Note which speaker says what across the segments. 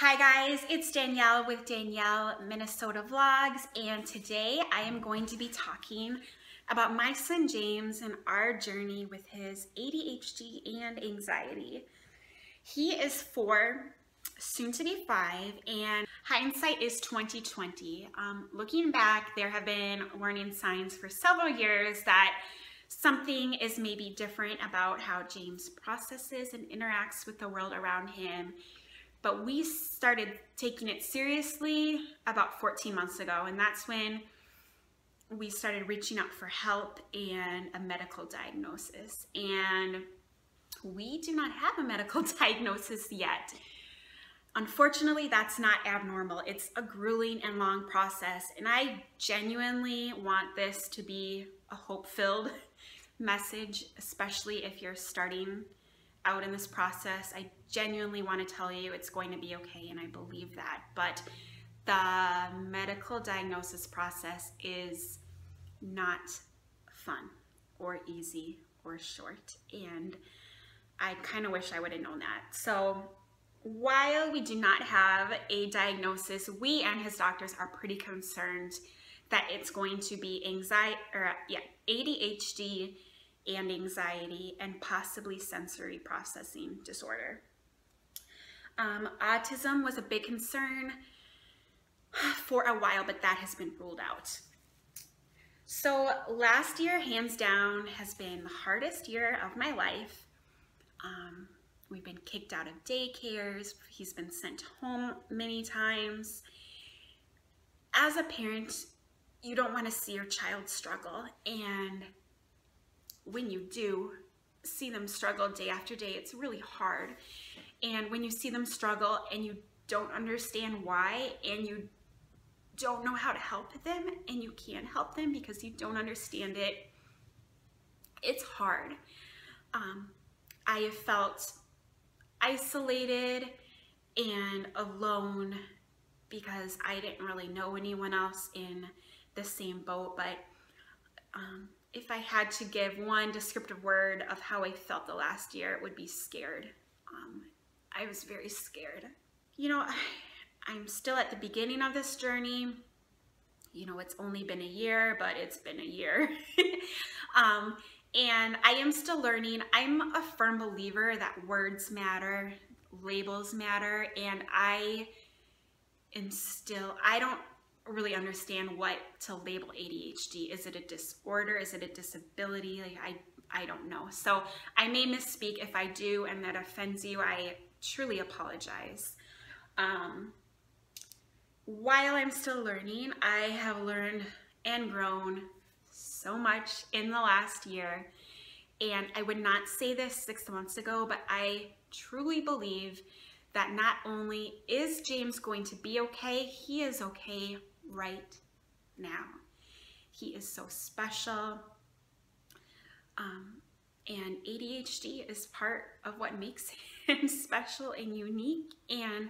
Speaker 1: Hi guys, it's Danielle with Danielle Minnesota Vlogs, and today I am going to be talking about my son James and our journey with his ADHD and anxiety. He is 4, soon to be 5, and hindsight is 2020. Looking back, there have been warning signs for several years that something is maybe different about how James processes and interacts with the world around him. But we started taking it seriously about 14 months ago, and that's when we started reaching out for help and a medical diagnosis. And we do not have a medical diagnosis yet. Unfortunately, that's not abnormal. It's a grueling and long process, and I genuinely want this to be a hope-filled message, especially if you're starting out in this process. I genuinely want to tell you it's going to be okay, and I believe that. But the medical diagnosis process is not fun or easy or short, and I kind of wish I would have known that. So while we do not have a diagnosis, we and his doctors are pretty concerned that it's going to be ADHD and anxiety, and possibly sensory processing disorder. Autism was a big concern for a while, but that has been ruled out. So last year, hands down, has been the hardest year of my life. We've been kicked out of daycares. He's been sent home many times. As a parent, you don't want to see your child struggle, and when you do see them struggle day after day, it's really hard. And when you see them struggle and you don't understand why, and you don't know how to help them, and you can't help them because you don't understand it, it's hard. I have felt isolated and alone because I didn't really know anyone else in the same boat. But if I had to give one descriptive word of how I felt the last year, it would be scared. I was very scared. You know, I'm still at the beginning of this journey. You know, it's only been a year, but it's been a year. And I am still learning. I'm a firm believer that words matter, labels matter, and I don't really understand what to label ADHD. Is it a disorder? Is it a disability? Like, I don't know. So I may misspeak. If I do and that offends you, I truly apologize. While I'm still learning, I have learned and grown so much in the last year. And I would not say this 6 months ago, but I truly believe that not only is James going to be okay, he is okay right now. He is so special, and ADHD is part of what makes him special and unique. And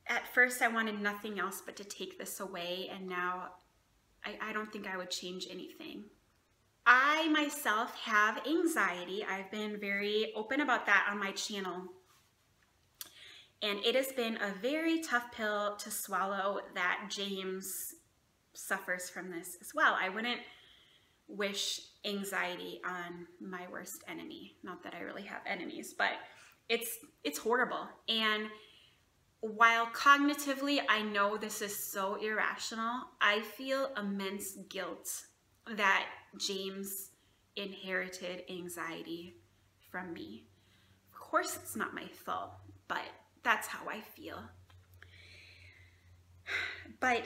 Speaker 1: at first I wanted nothing else but to take this away, and now I don't think I would change anything. I myself have anxiety. I've been very open about that on my channel. And it has been a very tough pill to swallow that James suffers from this as well. I wouldn't wish anxiety on my worst enemy. Not that I really have enemies, but it's horrible. And while cognitively I know this is so irrational, I feel immense guilt that James inherited anxiety from me. Of course, it's not my fault, but that's how I feel. But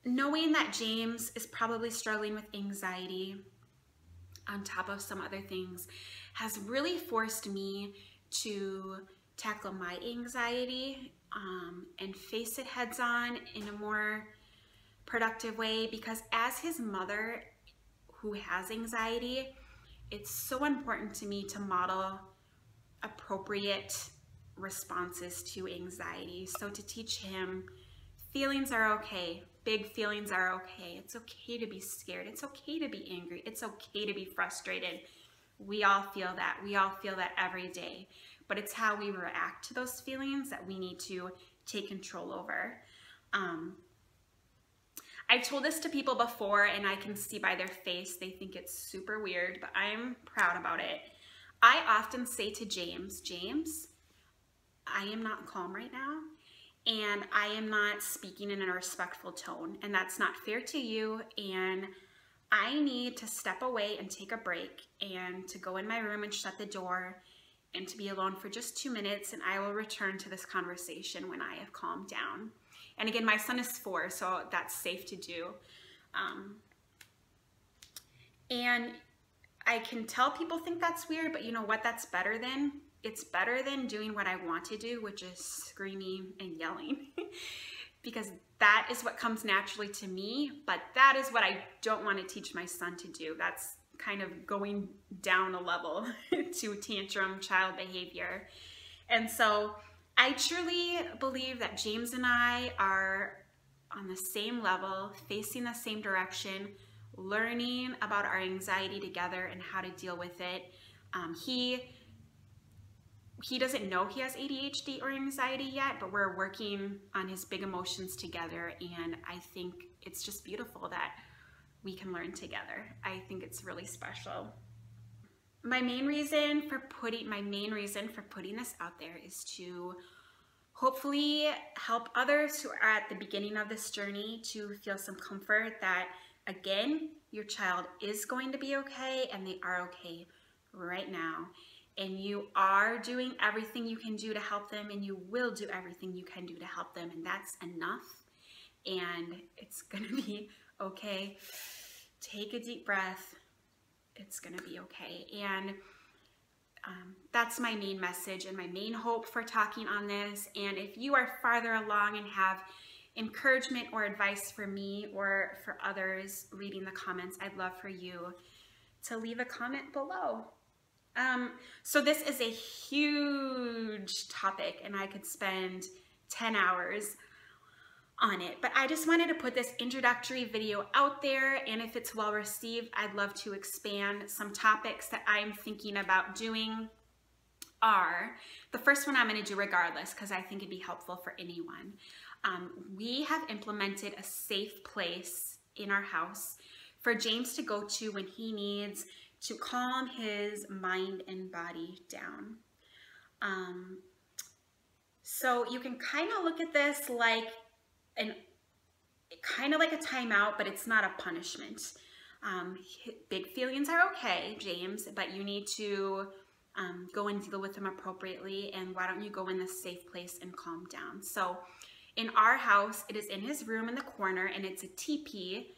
Speaker 1: knowing that James is probably struggling with anxiety on top of some other things has really forced me to tackle my anxiety and face it heads on in a more productive way, because as his mother who has anxiety, it's so important to me to model appropriate responses to anxiety. So to teach him feelings are okay, big feelings are okay. It's okay to be scared. It's okay to be angry. It's okay to be frustrated. We all feel that. We all feel that every day. but it's how we react to those feelings that we need to take control over. I've told this to people before, and I can see by their face they think it's super weird, but I'm proud about it. I often say to James, James, I am not calm right now, and I am not speaking in a respectful tone, and that's not fair to you, and I need to step away and take a break and to go in my room and shut the door and to be alone for just 2 minutes, and I will return to this conversation when I have calmed down. And again, my son is 4, so that's safe to do. And I can tell people think that's weird, but you know what that's better than? It's better than doing what I want to do, which is screaming and yelling. Because that is what comes naturally to me, but that is what I don't want to teach my son to do. That's kind of going down a level to tantrum child behavior. And so I truly believe that James and I are on the same level, facing the same direction, learning about our anxiety together and how to deal with it. He doesn't know he has ADHD or anxiety yet, but we're working on his big emotions together, and I think it's just beautiful that we can learn together. I think it's really special. My main reason for putting this out there is to hopefully help others who are at the beginning of this journey to feel some comfort that, again, your child is going to be okay, and they are okay right now. And you are doing everything you can do to help them, and you will do everything you can do to help them, and that's enough. And it's gonna be okay. Take a deep breath. It's gonna be okay. And that's my main message and my main hope for talking on this. And if you are farther along and have encouragement or advice for me or for others reading the comments, I'd love for you to leave a comment below. So this is a huge topic, and I could spend 10 hours on it, but I just wanted to put this introductory video out there, and if it's well received, I'd love to expand. Some topics that I'm thinking about doing are, the first one I'm going to do regardless because I think it'd be helpful for anyone. We have implemented a safe place in our house for James to go to when he needs to calm his mind and body down. So you can kind of look at this like kind of like a timeout, but it's not a punishment. Big feelings are okay, James, but you need to go and deal with them appropriately, and why don't you go in this safe place and calm down? So in our house, it is in his room in the corner, and it's a teepee.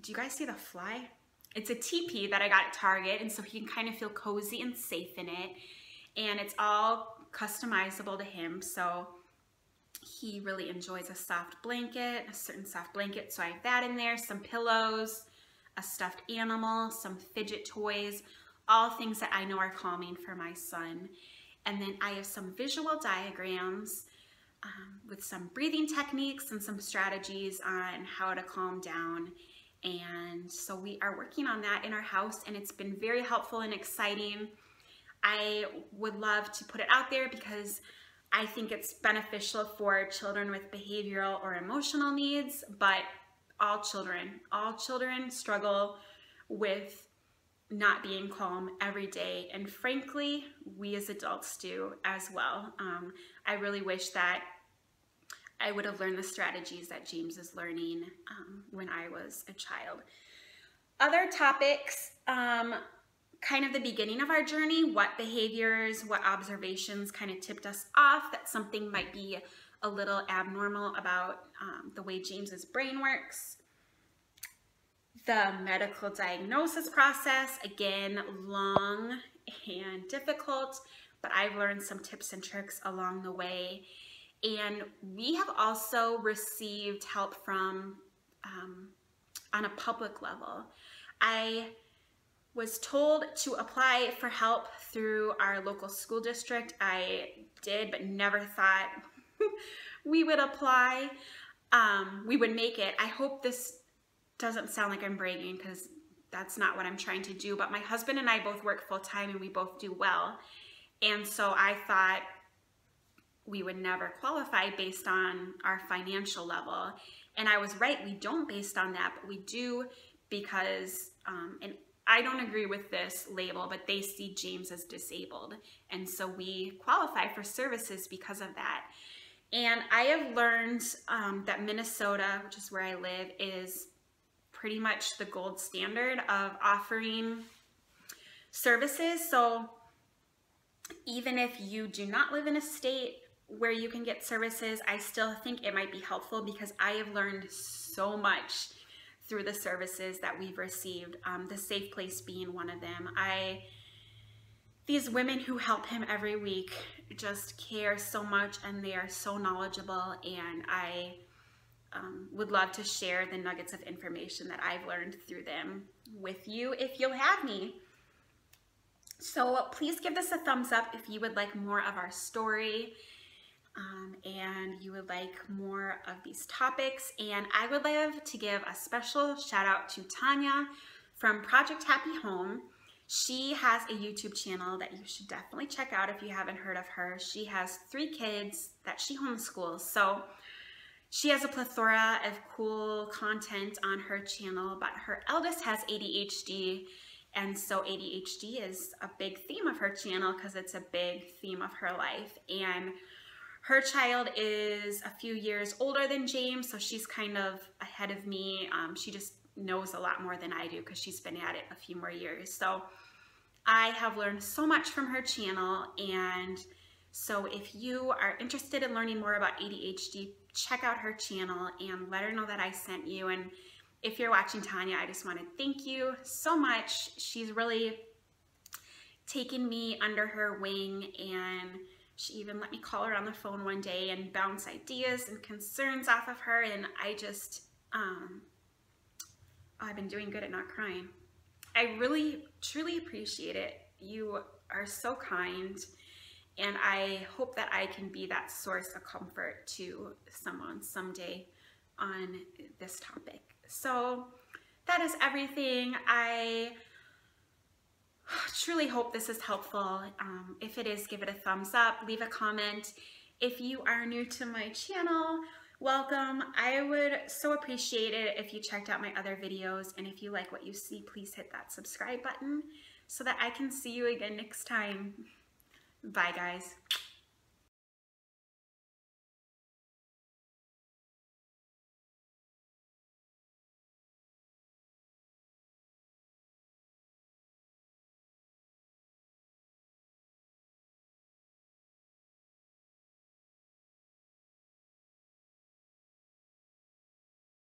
Speaker 1: Do you guys see the fly? It's a teepee that I got at Target, and so he can kind of feel cozy and safe in it, and it's all customizable to him, so he really enjoys a soft blanket, a certain soft blanket, so I have that in there, some pillows, a stuffed animal, some fidget toys, all things that I know are calming for my son. And then I have some visual diagrams with some breathing techniques and some strategies on how to calm down. And so we are working on that in our house, and it's been very helpful and exciting. I would love to put it out there because I think it's beneficial for children with behavioral or emotional needs, but all children struggle with not being calm every day. And frankly, we as adults do as well. I really wish that I would have learned the strategies that James is learning when I was a child. Other topics, kind of the beginning of our journey, what behaviors, what observations kind of tipped us off that something might be a little abnormal about the way James's brain works. The medical diagnosis process, again, long and difficult, but I've learned some tips and tricks along the way. And we have also received help from, on a public level. I was told to apply for help through our local school district. I did, but never thought we would apply. We would make it. I hope this doesn't sound like I'm bragging, because that's not what I'm trying to do, but my husband and I both work full-time and we both do well. And so I thought we would never qualify based on our financial level. And I was right, we don't based on that, but we do because, and I don't agree with this label, but they see James as disabled. And so we qualify for services because of that. And I have learned that Minnesota, which is where I live, is pretty much the gold standard of offering services. So even if you do not live in a state where you can get services, I still think it might be helpful because I have learned so much through the services that we've received, the Safe Place being one of them. These women who help him every week just care so much, and they are so knowledgeable, and I would love to share the nuggets of information that I've learned through them with you if you'll have me. So please give this a thumbs up if you would like more of our story and you would like more of these topics. And I would love to give a special shout out to Tanya from Project Happy Home. She has a YouTube channel that you should definitely check out if you haven't heard of her. She has 3 kids that she homeschools. So she has a plethora of cool content on her channel, but her eldest has ADHD. And so ADHD is a big theme of her channel because it's a big theme of her life. And her child is a few years older than James, so she's kind of ahead of me. She just knows a lot more than I do because she's been at it a few more years. So I have learned so much from her channel, and so if you are interested in learning more about ADHD, check out her channel and let her know that I sent you. And if you're watching Tanya, I just want to thank you so much. She's really taken me under her wing, and she even let me call her on the phone one day and bounce ideas and concerns off of her. And I just, I've been doing good at not crying. I really, truly appreciate it. You are so kind, and I hope that I can be that source of comfort to someone someday on this topic. So that is everything. I truly hope this is helpful. If it is, give it a thumbs up, leave a comment. If you are new to my channel, welcome. I would so appreciate it if you checked out my other videos, and if you like what you see, please hit that subscribe button so that I can see you again next time. Bye, guys.